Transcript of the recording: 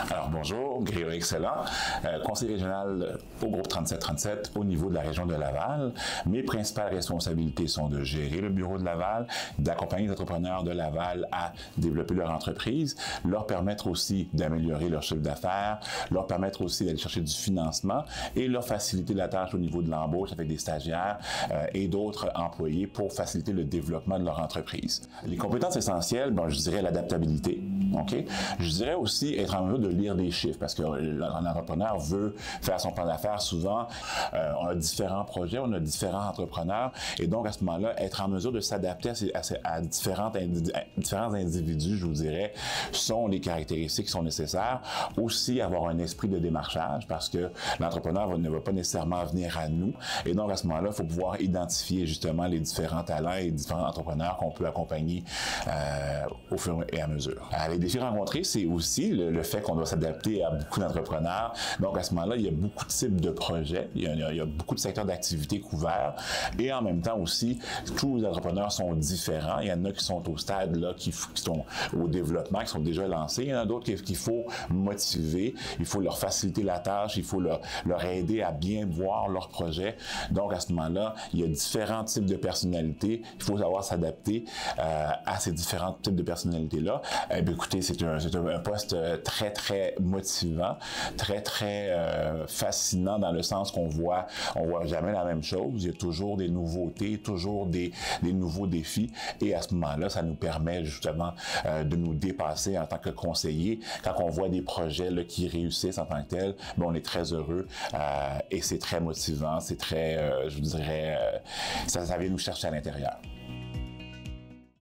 Alors bonjour, Grégory Excellent, conseiller régional au groupe 3737 au niveau de la région de Laval. Mes principales responsabilités sont de gérer le bureau de Laval, d'accompagner les entrepreneurs de Laval à développer leur entreprise, leur permettre aussi d'améliorer leur chiffre d'affaires, leur permettre aussi d'aller chercher du financement et leur faciliter la tâche au niveau de l'embauche avec des stagiaires et d'autres employés pour faciliter le développement de leur entreprise. Les compétences essentielles, bon, je dirais l'adaptabilité, ok? Je dirais aussi être en mesure de lire des chiffres parce que l'entrepreneur veut faire son plan d'affaires souvent. On a différents projets, on a différents entrepreneurs et donc à ce moment-là, être en mesure de s'adapter à différents individus, je vous dirais, sont les caractéristiques qui sont nécessaires. Aussi avoir un esprit de démarchage parce que l'entrepreneur ne va pas nécessairement venir à nous et donc à ce moment-là, il faut pouvoir identifier justement les différents talents et les différents entrepreneurs qu'on peut accompagner au fur et à mesure. Les défis rencontrés, c'est aussi le fait qu'on doit s'adapter à beaucoup d'entrepreneurs. Donc, à ce moment-là, il y a beaucoup de types de projets, il y a beaucoup de secteurs d'activité couverts et en même temps aussi, tous les entrepreneurs sont différents. Il y en a qui sont au stade là, qui sont au développement, qui sont déjà lancés. Il y en a d'autres qu'il faut motiver, il faut leur faciliter la tâche, il faut leur aider à bien voir leur projet. Donc, à ce moment-là, il y a différents types de personnalités. Il faut savoir s'adapter à ces différents types de personnalités-là. Eh bien, écoutez, c'est un poste très motivant, très fascinant dans le sens qu'on voit jamais la même chose. Il y a toujours des nouveautés, toujours des nouveaux défis et à ce moment-là, ça nous permet justement de nous dépasser en tant que conseiller. Quand on voit des projets là, qui réussissent en tant que tels, ben, on est très heureux et c'est très motivant, c'est très, je vous dirais, ça vient nous chercher à l'intérieur.